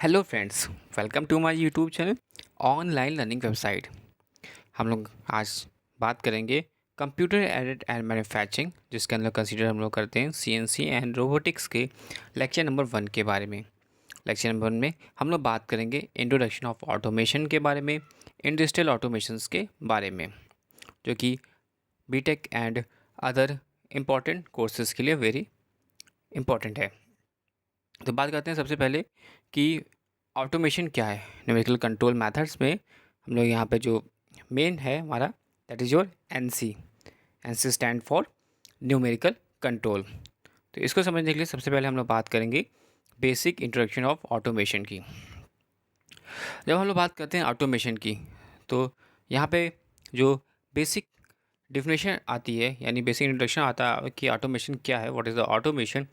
Hello friends, welcome to my YouTube channel online learning website. हम लोग आज बात करेंगे कंप्यूटर एडेड एंड मैन्युफैक्चरिंग, जिसके अंदर कंसीडर हम लोग करते हैं सीएनसी एंड रोबोटिक्स के लेक्चर नंबर 1 के बारे में। लेक्चर नंबर 1 में हम लोग बात करेंगे इंट्रोडक्शन ऑफ ऑटोमेशन के बारे में, इंडस्ट्रियल ऑटोमेशंस के बारे में, जो कि BTech and other important courses के लिए वेरी इंपॉर्टेंट है। तो बात करते हैं सबसे पहले कि ऑटोमेशन क्या है। न्यूमेरिकल कंट्रोल मेथड्स में हम लोग यहाँ पे जो मेन है हमारा, that is your NC. NC stand for numerical control. तो इसको समझने के लिए सबसे पहले हम लोग बात करेंगे बेसिक इंट्रोडक्शन ऑफ ऑटोमेशन की। जब हम लोग बात करते हैं ऑटोमेशन की, तो यहाँ पे जो बेसिक डिफिनेशन आती है, यानी बेसिक इंट्रोडक्शन आता है कि ऑटोमेशन क्या है, व्हाट इज़ द ऑटोमेशन।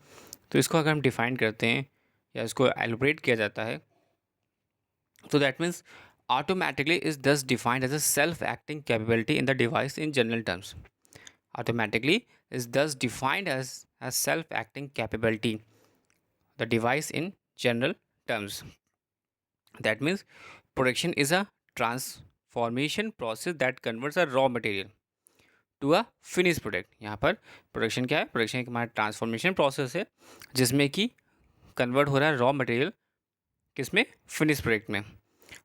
तो इसको अगर हम डिफ़ाइन करते हैं या इसको एलोबरेट किया जाता है, तो that means automatically is thus defined as a self-acting capability in the device in general terms. Automatically is thus defined as a self-acting capability, the device in general terms. That means production is a transformation process that converts a raw material to a finish product. यहाँ पर production क्या है? Production एक हमारा transformation process है जिसमें कि convert हो रहा है रॉ मटेरियल किसमें? फिनिश प्रोडक्ट में,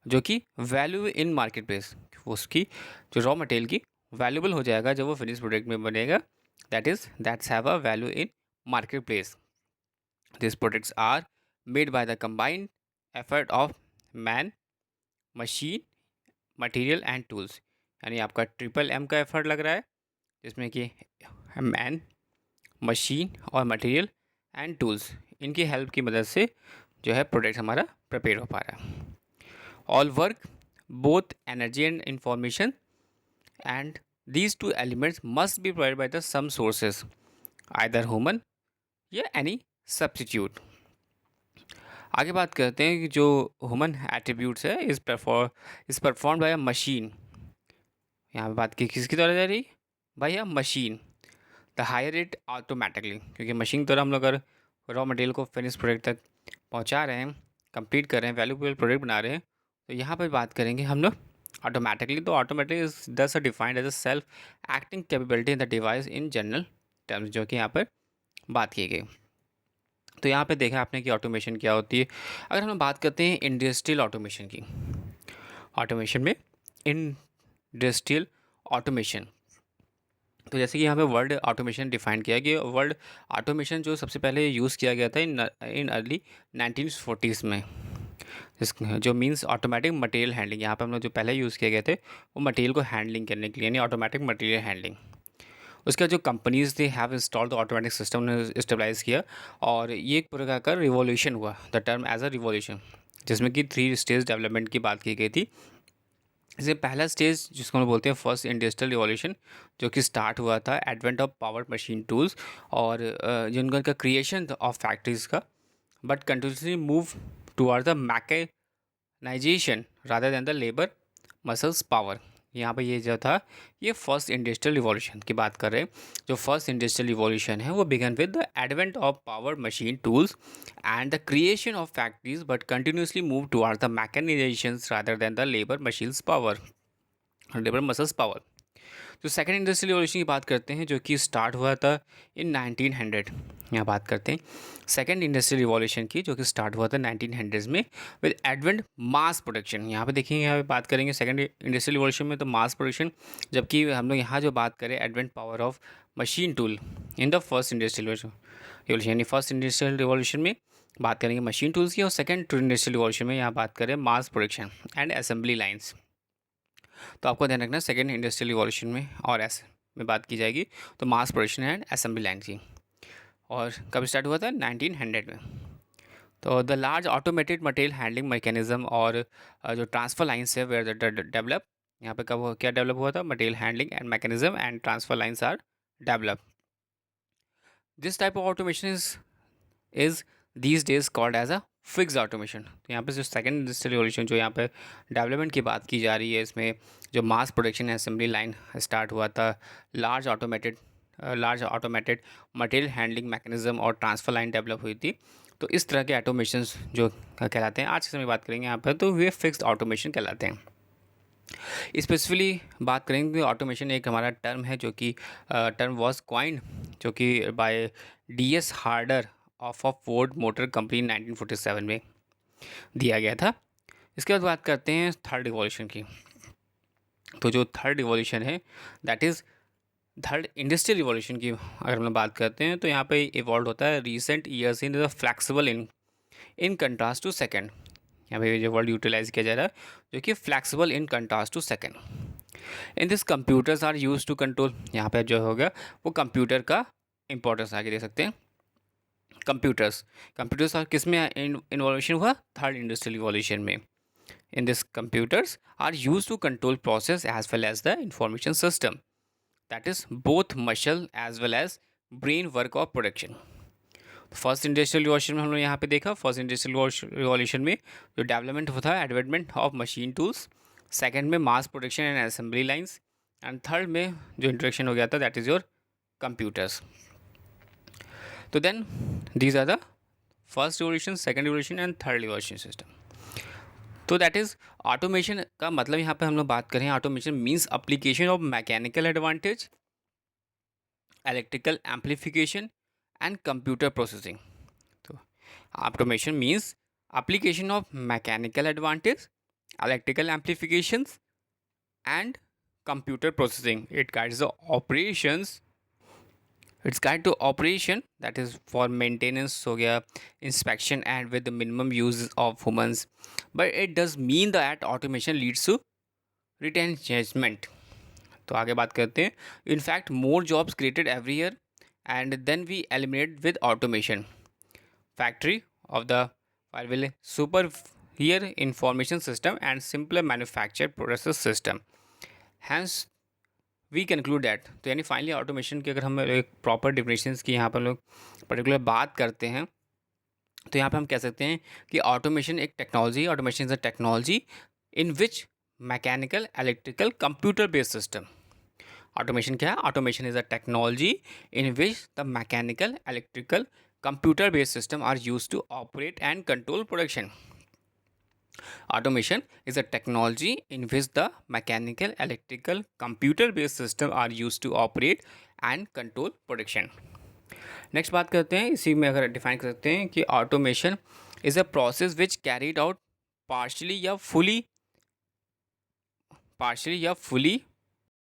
जो कि वैल्यू इन मार्केट प्लेस, उसकी जो रॉ मटेरियल की वैल्यूबल हो जाएगा जब वो फिनिश प्रोडक्ट में बनेगा। That's have a value in market place. This products are made by the combined effort of man, machine, material and tools. यानी आपका ट्रिपल एम का एफर्ट लग रहा है, जिसमें कि मैन, मशीन और मटेरियल एंड टूल्स, इनकी हेल्प की मदद से जो है प्रोडक्ट हमारा प्रिपेयर हो पा रहा है। All work both energy and information and these two elements must be provided by the some sources, either human या any substitute। आगे बात करते हैं कि जो ह्यूमन एट्रीब्यूट्स है इस परफॉर्म बाय अ मशीन। यहाँ पे बात की किसकी द्वारा जा रही? By a machine. The higher it automatically, क्योंकि मशीन द्वारा हम लोग अगर रॉ मटेरियल को फिनिश प्रोडक्ट तक पहुँचा रहे हैं, कंप्लीट कर रहे हैं, वैल्यूएबल प्रोडक्ट बना रहे हैं, तो यहाँ पर बात करेंगे हम लोग ऑटोमेटिकली। तो automatic is thus defined as a self acting capability in the device in general terms, जो कि यहाँ पर बात की गई। तो यहाँ पे देखा आपने कि ऑटोमेशन क्या होती है। अगर हम बात करते हैं इंडस्ट्रियल ऑटोमेशन की, ऑटोमेशन में इंडस्ट्रियल ऑटोमेशन, तो जैसे कि यहाँ पे वर्ड ऑटोमेशन डिफाइन किया गया। वर्ड ऑटोमेशन जो सबसे पहले यूज़ किया गया था इन अर्ली 1940s में, जो मींस ऑटोमेटिक मटेरियल हैंडलिंग। यहाँ पे हम लोग जो पहले यूज़ किए गए थे वो मटेरियल को हैंडलिंग करने के लिए, यानी ऑटोमेटिक मटेरियल हैंडलिंग। उसका जो कंपनीज थे have install the automatic system ने स्टेबलाइज किया, और ये एक प्रकार का रिवॉल्यूशन हुआ, the term as a revolution, जिसमें कि 3 स्टेज डेवलपमेंट की बात की गई थी। इसमें पहला स्टेज जिसको हम बोलते हैं फर्स्ट इंडस्ट्रियल रिवॉल्यूशन, जो कि स्टार्ट हुआ था advent of power machine tools और जिनका क्रिएशन ऑफ फैक्ट्रीज का, but continuously move toward the mechanization rather than the labour muscles power. यहाँ पे ये जो था, ये फर्स्ट इंडस्ट्रियल रिवॉल्यूशन की बात कर रहे हैं। जो फर्स्ट इंडस्ट्रियल रिवॉल्यूशन है वो began with the advent of power machine tools and the creation of factories, but continuously move toward the mechanization rather than the labour machines power, labour muscles power. जो second industrial revolution की बात करते हैं, जो कि start हुआ था इन 1900। यहाँ बात करते हैं सेकेंड इंडस्ट्रियल रिवॉल्यूशन की, जो कि स्टार्ट हुआ था 1900s में विद एडवेंट मास प्रोडक्शन। यहाँ पे देखेंगे, यहाँ पे बात करेंगे सेकेंड इंडस्ट्रियल रिवॉल्यूशन में तो मास प्रोडक्शन, जबकि हम लोग यहाँ जो बात करें advent power of machine tool in the first industrial revolution, यानी फर्स्ट इंडस्ट्रियल रिवॉल्यूशन में बात करेंगे मशीन टूल्स की, और सेकेंड इंडस्ट्रियल रिवॉल्यूशन में यहाँ बात करें मास प्रोडक्शन एंड असेंबली लाइन्स। तो आपको ध्यान रखना, सेकेंड इंडस्ट्रियल रिवॉल्यूशन में और ऐसे में बात की जाएगी तो mass production and assembly line की। और कब स्टार्ट हुआ था? 1900 में। तो the large automated material handling mechanism और जो ट्रांसफर लाइन्स है वेयर डेवलप, यहाँ पे कब क्या डेवलप हुआ था? Material handling and mechanism and transfer lines are develop. This type of automation is these days called as a fix automation. तो यहाँ पे जो सेकेंड इंडस्ट्रियल रिवॉल्यूशन जो यहाँ पे डेवलपमेंट की बात की जा रही है, इसमें जो mass production assembly line start हुआ था, large automated material handling mechanism और ट्रांसफर लाइन डेवलप हुई थी, तो इस तरह के ऑटोमेशंस जो कहलाते हैं, आज के समय बात करेंगे यहाँ पर, तो वे फिक्स्ड ऑटोमेशन कहलाते हैं। स्पेसिफिकली बात करेंगे ऑटोमेशन एक हमारा टर्म है जो कि टर्म वाज क्वाइंड जो कि by DS Harder of a Ford Motor Company 1947 में दिया गया था। इसके बाद बात करते हैं थर्ड रिवॉल्यूशन की। तो जो थर्ड रिवॉल्यूशन है that is third industrial revolution की अगर हम लोग बात करते हैं, तो यहाँ पे इवॉल्व होता है recent years in the flexible in contrast to second. यहाँ पे जो वर्ड यूटिलाइज किया जा रहा है जो कि flexible in contrast to second. In this computers are use to control, यहाँ पे जो होगा वो कंप्यूटर का इंपॉर्टेंस आगे दे सकते हैं। कंप्यूटर्स और किस में इन्वॉल्यूशन हुआ? थर्ड इंडस्ट्रियल रिवॉल्यूशन में। In this computers are use to control process as well as the information system, that is both muscle as well as brain work और प्रोडक्शन। फर्स्ट इंडस्ट्रियल रिवॉल्यूशन में हम लोग यहाँ पे देखा, first industrial revolution में जो डेवलपमेंट होता है advancement of machine tools, second में mass production and assembly lines, and third में जो इंट्रोडक्शन हो गया था दैट इज़ योर कंप्यूटर्स। तो then these are the first revolution, second revolution and third revolution system. तो दैट इज़ ऑटोमेशन का मतलब यहाँ पे हम लोग बात करें, automation means application of mechanical advantage, electrical amplification and computer processing. So automation means application of mechanical advantage, electrical amplifications and computer processing. It guides the operations, it's guide to operation that is for maintenance हो गया, inspection and with the minimum use of humans, but it does mean that automation leads to retrenchment. तो आगे बात करते हैं, in fact more jobs created every year and then we eliminate with automation. Factory of the file will super here information system and simpler manufacture process system. Hence we conclude that, तो यानी finally automation की अगर हम एक proper definitions की यहाँ पर लोग पर्टिकुलर बात करते हैं, तो यहाँ पे हम कह सकते हैं कि ऑटोमेशन एक technology, automation is a technology in which mechanical electrical computer based system. Automation क्या है? Automation is a technology in which the mechanical electrical computer based system are use to operate and control production. Automation is a technology in which the mechanical, electrical, computer-based system are used to operate and control production. Next बात करते हैं, इसी में अगर define कर सकते हैं कि automation is a process which carried out partially या fully